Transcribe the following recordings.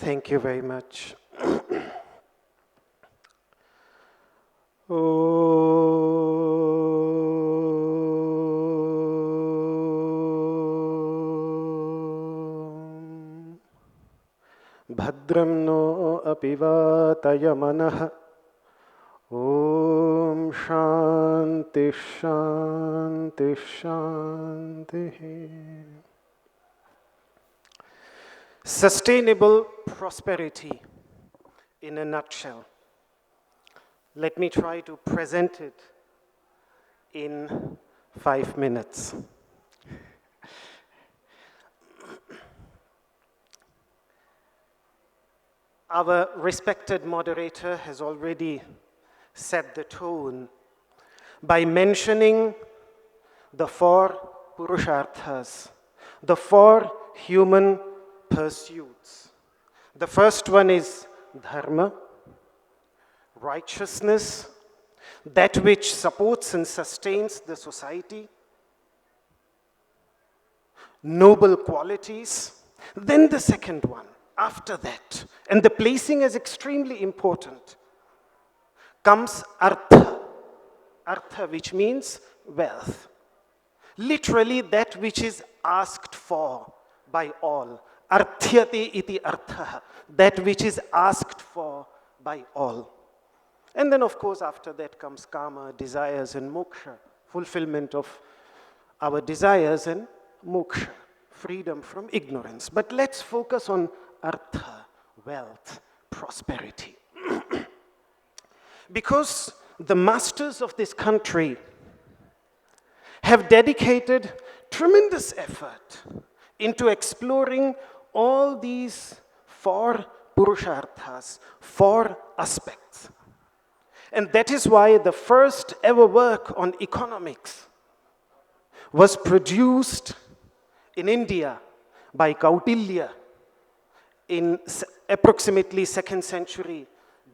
Thank you very much. Bhadram no apivataya manah. Om Shanti Shanti Shanti. Sustainable prosperity in a nutshell. Let me try to present it in 5 minutes. Our respected moderator has already set the tone by mentioning the 4 purusharthas, the 4 human pursuits. The first one is dharma, righteousness, that which supports and sustains the society, noble qualities. Then the second one, after that, and the placing is extremely important, comes artha. Artha, which means wealth. Literally that which is asked for by all. Arthyate iti artha, that which is asked for by all. And then of course after that comes karma, desires and moksha, fulfillment of our desires and moksha, freedom from ignorance. But let's focus on artha, wealth, prosperity. Because the masters of this country have dedicated tremendous effort into exploring all these 4 purusharthas, 4 aspects. And that is why the first ever work on economics was produced in India by Kautilya in approximately 2nd century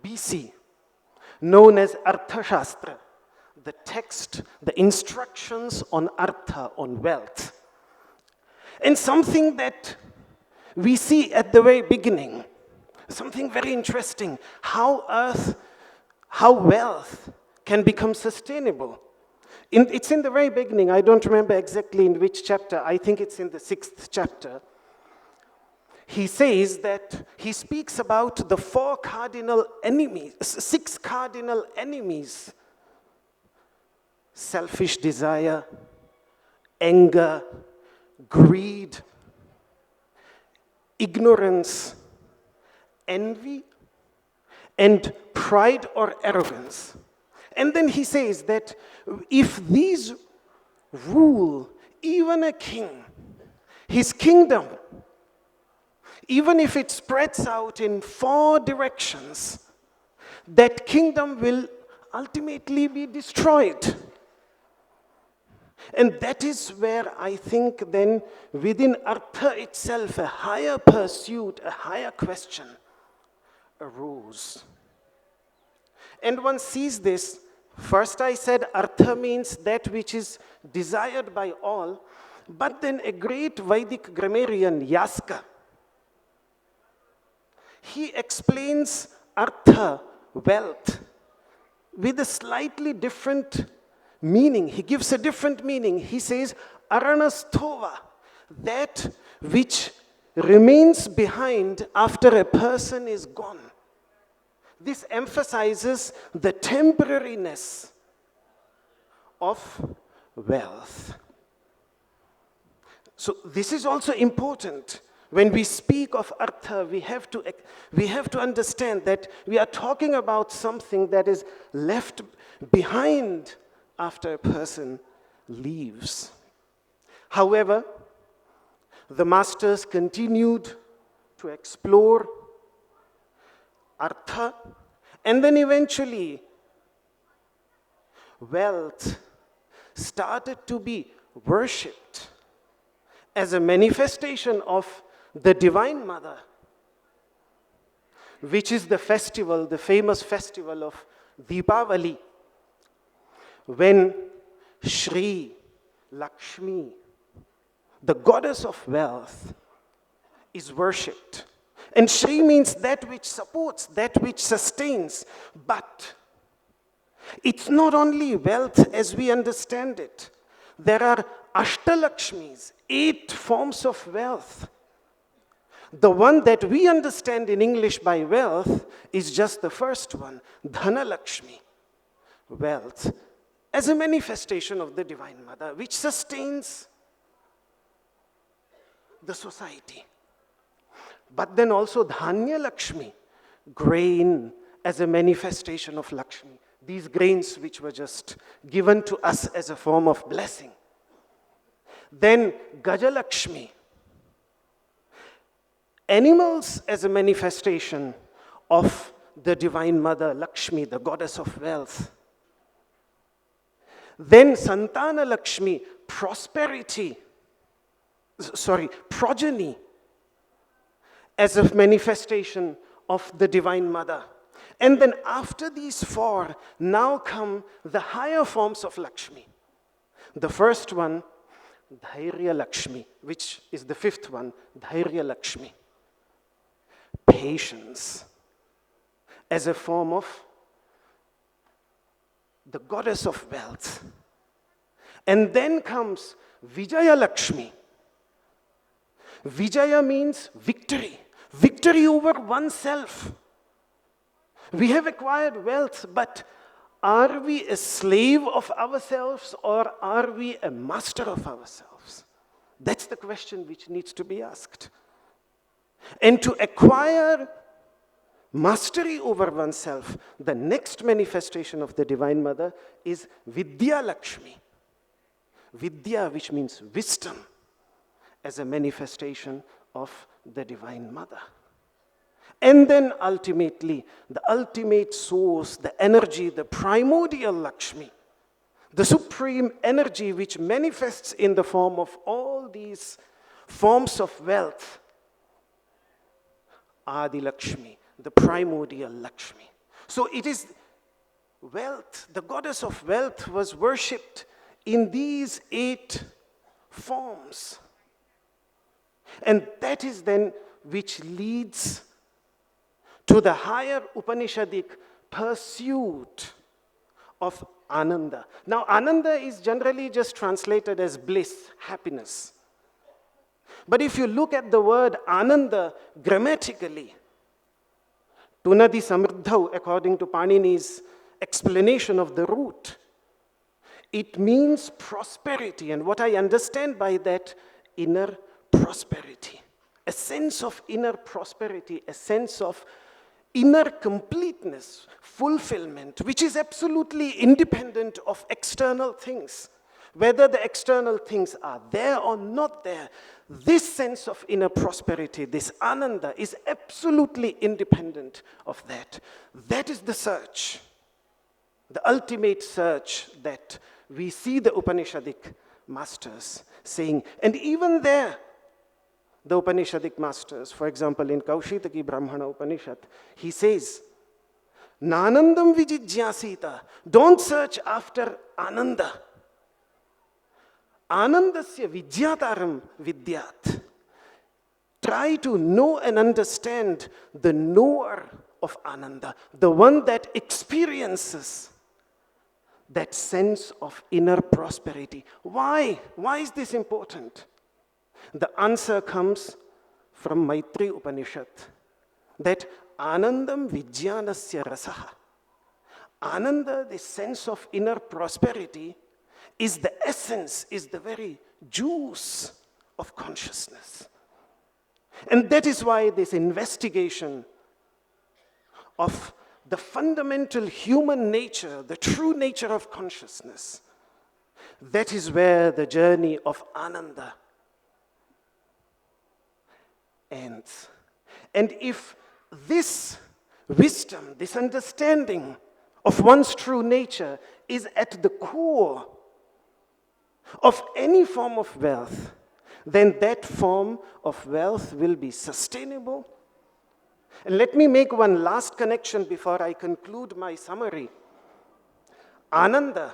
BC, known as Arthashastra, the text, the instructions on artha, on wealth. And something that we see at the very beginning, something very interesting, how wealth can become sustainable. It's in the very beginning. I don't remember exactly in which chapter. I think it's in the 6th chapter. He says that he speaks about the 6 cardinal enemies. Selfish desire, anger, greed, ignorance, envy, and pride or arrogance. And then he says that if these rule even a king, his kingdom, even if it spreads out in 4 directions, that kingdom will ultimately be destroyed. And that is where I think then within artha itself a higher pursuit, a higher question arose. And one sees this. First I said artha means that which is desired by all, but then a great Vedic grammarian, Yaska, he explains artha, wealth, with a slightly different meaning. He gives a different meaning. He says, aranasthova, that which remains behind after a person is gone. This emphasizes the temporariness of wealth. So this is also important. When we speak of artha, we have to understand that we are talking about something that is left behind after a person leaves. However, the masters continued to explore artha, and then eventually wealth started to be worshipped as a manifestation of the Divine Mother, which is the festival, the famous festival of Deepavali, when Shri Lakshmi, the goddess of wealth, is worshipped. And Shri means that which supports, that which sustains. But it's not only wealth as we understand it. There are Ashtalakshmis, 8 forms of wealth. The one that we understand in English by wealth is just the first one, Dhanalakshmi, wealth, as a manifestation of the Divine Mother, which sustains the society. But then also Dhanya Lakshmi, grain as a manifestation of Lakshmi. These grains which were just given to us as a form of blessing. Then Gajalakshmi, animals as a manifestation of the Divine Mother, Lakshmi, the goddess of wealth. Then Santana Lakshmi, progeny, as a manifestation of the Divine Mother. And then after these 4, now come the higher forms of Lakshmi. The first one, Dhairya Lakshmi, which is the 5th one, Dhairya Lakshmi. Patience, as a form of the goddess of wealth. And then comes Vijaya Lakshmi. Vijaya means victory. Victory over oneself. We have acquired wealth, but are we a slave of ourselves or are we a master of ourselves? That's the question which needs to be asked. And to acquire mastery over oneself, the next manifestation of the Divine Mother is Vidya Lakshmi. Vidya, which means wisdom, as a manifestation of the Divine Mother. And then ultimately, the ultimate source, the energy, the primordial Lakshmi, the supreme energy which manifests in the form of all these forms of wealth, Adi Lakshmi, the primordial Lakshmi. So it is wealth, the goddess of wealth was worshipped in these 8 forms. And that is then which leads to the higher Upanishadic pursuit of Ananda. Now, Ananda is generally just translated as bliss, happiness. But if you look at the word Ananda grammatically, Tunadi Samriddhau, according to Panini's explanation of the root, it means prosperity. And what I understand by that, inner prosperity. A sense of inner prosperity, a sense of inner completeness, fulfillment, which is absolutely independent of external things. Whether the external things are there or not there, this sense of inner prosperity, this Ananda, is absolutely independent of that. That is the search, the ultimate search that we see the Upanishadic masters saying. And even there, the Upanishadic masters, for example, in Kaushitaki Brahmana Upanishad, he says, Nanandam vijijyasita, don't search after Ananda. Anandasya vidyataram vidyat. Try to know and understand the knower of Ananda, the one that experiences that sense of inner prosperity. Why? Why is this important? The answer comes from Maitri Upanishad, that Anandam Vijnanasya Rasaha. Ananda, the sense of inner prosperity, is the essence, is the very juice of consciousness. And that is why this investigation of the fundamental human nature, the true nature of consciousness, that is where the journey of Ananda ends. And if this wisdom, this understanding of one's true nature is at the core of any form of wealth, then that form of wealth will be sustainable. And let me make one last connection before I conclude my summary. Ananda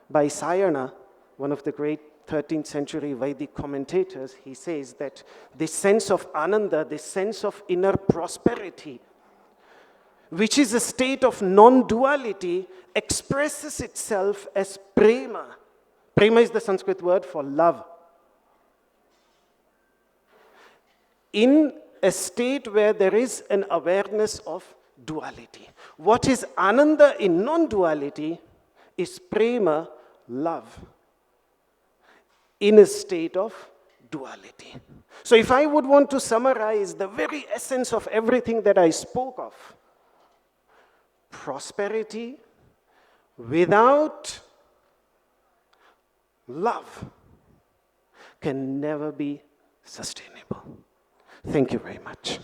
by Sayana, one of the great 13th century Vedic commentators, he says that this sense of ananda, this sense of inner prosperity, which is a state of non-duality, expresses itself as prema. Prema is the Sanskrit word for love. In a state where there is an awareness of duality. What is ananda in non-duality is prema, love, in a state of duality. So if I would want to summarize the very essence of everything that I spoke of, prosperity without love can never be sustainable. Thank you very much.